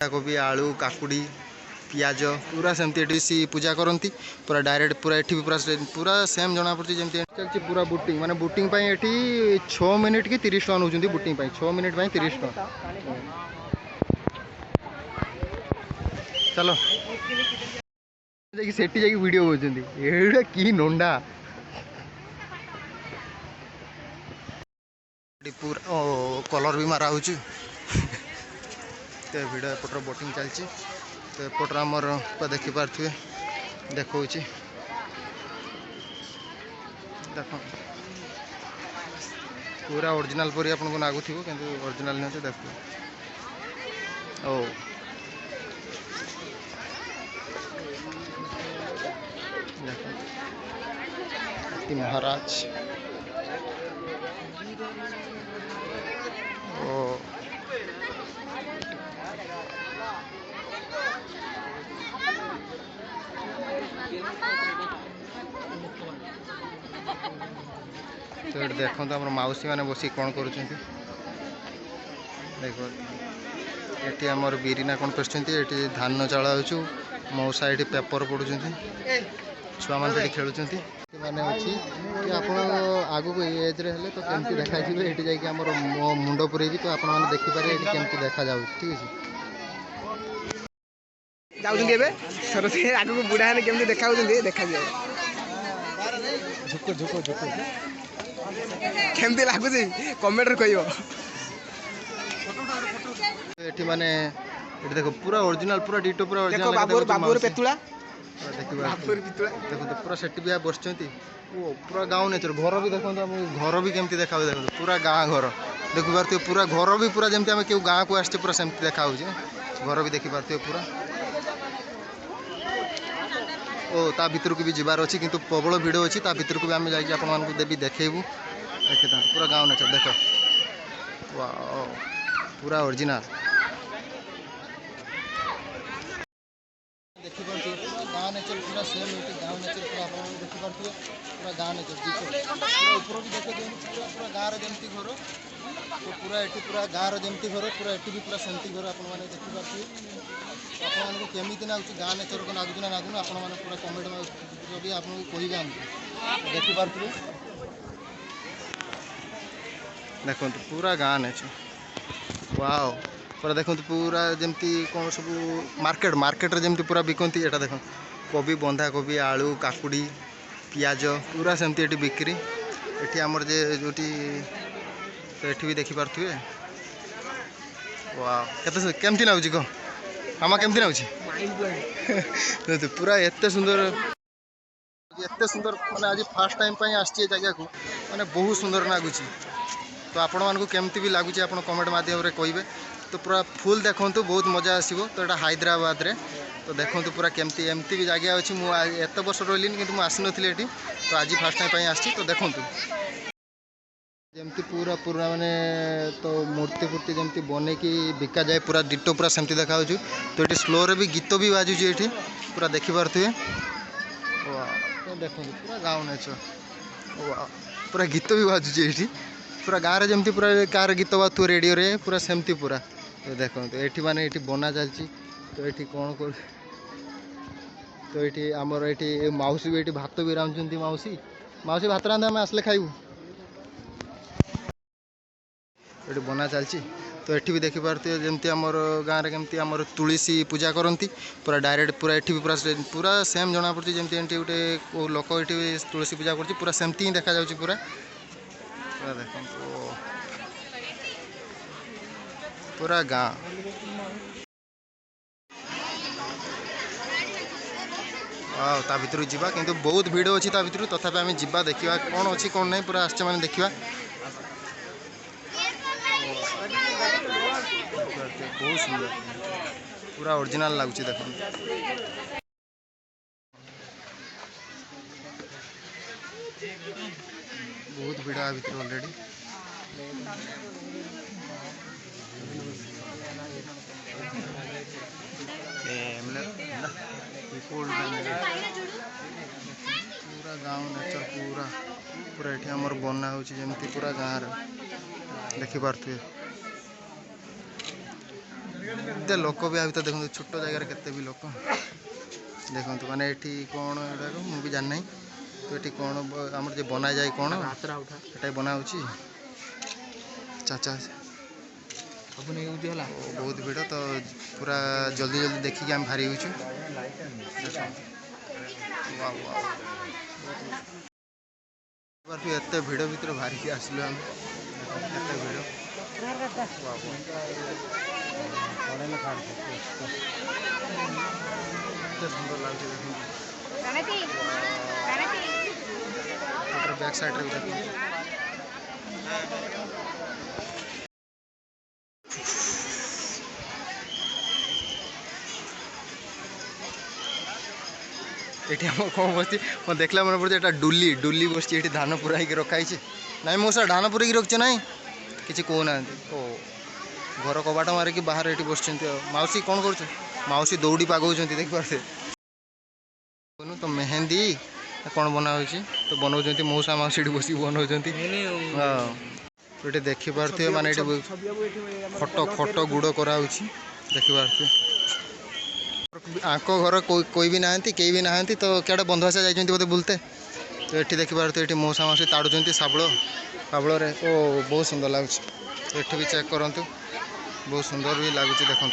कोबी आलू काकुड़ी पियाज पूरा सेमती सी पूजा करती पूरा डायरेक्ट पूरा एठी भी पूरा सेम जना पड़ी जमी चलती पूरा बुटिंग माने बुटिंग एठी 6 मिनिट की 30 टका नौकरी बुटिंग 6 मिनिट 30 टका। चलो सेठी जाकि वीडियो होती कि नंडा पूरा कलर भी मारा हो भिड़ एपटर बोटिंग चलती तो एपटर आमर देखिपे देखा देख पूरा ओरिजिनल परी आपको लागू कि ओरिजिनल नहीं देख ओ महाराज ओ तो देखो तो मौसी मैंने बस कौन कर देखो ये आमर बिरीना कौन पे धान चाड़ा हो मौसा ये पेपर पढ़ुं छुआ मैंने खेलुंट मैंने अच्छी कि आप आगू को एज रे तो कमी देखा ये जाकर मुंड पुरे तो आप देखिपारे कमी देखा जा ठीक है आगू बुढ़ा केमती देखा देखा झुक झुक झुक केमती लगुच कमेंट कह ये माने देखो पूरा ओरिजिनल पूरा डिटो पूरा ओरिजिनल बाबूर पेतुला देखो पूरा सेठी भी बस पूरा गाँव नेचर घर भी देखो घर भी केमती देखा देखो पूरा गाँ घर देखी पारे पूरा घर भी पूरा जमी आम क्यों गाँव को आसचे पूरा सेमती देखा घर भी देखी पारे पूरा ओ ता भीतर को भी जीवार अच्छी किंतु प्रबल भिड़ अच्छी ता भीतर को भी आम जाकि देवी देखेबू देखे पूरा गाँव नेचर देख वाओ पूरा ओरिजिनल देखिपे गाँव नेचर पूरा सेम ये गाँव नेचर पूरा आप देखिपे पूरा गाँव नेचर पूरा ऊपर भी देखे पूरा पूरा गाँव जमती घर तो पूरा ये पूरा गाँव जमती घर पूरा ये भी पूरा सेमती घर आप देखिपे आपको केमी लगुच गाँव नेचर को लगुच ना लगुन आप पूरा कमेंट भी आपको कहे आमको देखिपे देखो पूरा गाँव नेचर वाओ पूरा देखो पूरा जमती कौन सब मार्केट मार्केट रे जमती पूरा बिकती ये देख कोबी बंधा कोबी आलू काकुड़ी पियाज पूरा सेमती ये बिक्री ये आमर जे जो तो ये भी देखिपे वाह केमती लगुच कह आमा केमती लगुच पूरा एत सुंदर मैंने आज फास्ट टाइम आसी जगह को मैंने बहुत सुंदर लगुच तो आपण मानक केमती भी लगुच आप कमेंट माध्यम कहे तो पूरा फुल देखूँ बहुत मजा आसो तो यहाँ हैदराबाद रे तो देखूँ पूरा केमती एमती भी जगह अच्छी मुझे एत वर्ष रही कि मुझे आसी नी तो आज फास्ट टाइम आसी तो देखूँ जमती पूरा पूरा माने तो मूर्ति फूर्ति जमती बने कि बिका जाए पूरा डिटो पूरा सेमती देखा तो ये स्लो रे भी गीत भी बाजुची ये पूरा देखिपे देखो पूरा गाँव नेचर पूरा गीत भी बाजुची ये पूरा गाँव जमती पूरा कार गीत बाजु रेडियो रे पूरा सेमती पूरा तो देखो ये माने ये बना चलती तो ये कौन कर तो ये आमर ये मौसी भी ये भात भी रांधुंट मौसी मौसी भात रांधे आम आसले खाइबू ये बना चलती तो ये भी देखिपे जमी आमर गाँव में केमती आमर तुलसी पूजा करती पूरा डायरेक्ट पूरा ये भी पूरा सेम जना पड़ी जमी गोटे लोक ये तुलसी पूजा कर पूरा सेमती ही देखा जाऊँगी पूरा पूरा देखो पूरा गाँ ता भर जावा किंतु बहुत भिड़ अच्छी ता भर तथापि आम जा देखा कौन अच्छी कौन नहीं पूरा आसचे मैंने देखा बहुत सुंदर पूरा ओरिजिनल लगुच देख बहुत भिड़ आ भर ऑलरेडी पूरा गाँव नेचर पूरा पूरा ये आमर बना होमती पूरा गाँव देखिपे केते लोक भी आते देखो छोट जगह केते भी लोक देखो माने एठी कौन एटा मु भी जान नहीं तो एठी कौन हमर जे बना जाय कौन एटा बना होची चाचा सब नहीं होती हला बहुत भीड़ तो पूरा जल्दी जल्दी देखिए हम भारी होचु वाह वाह पर फिर एते भीड़ भीतर भारी के आसलु हम एते भीड़ वाह सुंदर लागছে দেখুন बैक साइड रे देखो एठी हम कौन बस मैं देखला मन पड़े एटा डुली डुली बस एठी धान पुराई के रखाई छे नाइ मोसा धान पुराई के रखछ नाइ किछि को ना ओ घर कबाट मारे कि बाहर एठी बसछन्ती माउसी कोन करछ माउसी दौड़ी पागौछन्ती देख पारते कोन तो मेहंदी कोन बना होछि तो बनौछन्ती मौसा माउसी एठी बसी बनौछन्ती हां एठी देखि पारते माने एठी फोटो फोटो गुडो करा होछि देखि पारते आंको घर कोई भी नहांती कई भी नहांती तो क्या बंधुआसा जाइए बोलते बुलते तो ये देखी पारे ये मौसा मासी ताड़ुंट शाबल फाबल ओ बहुत सुंदर लगुच ये भी चेक करूँ बहुत सुंदर भी लगुच देखो।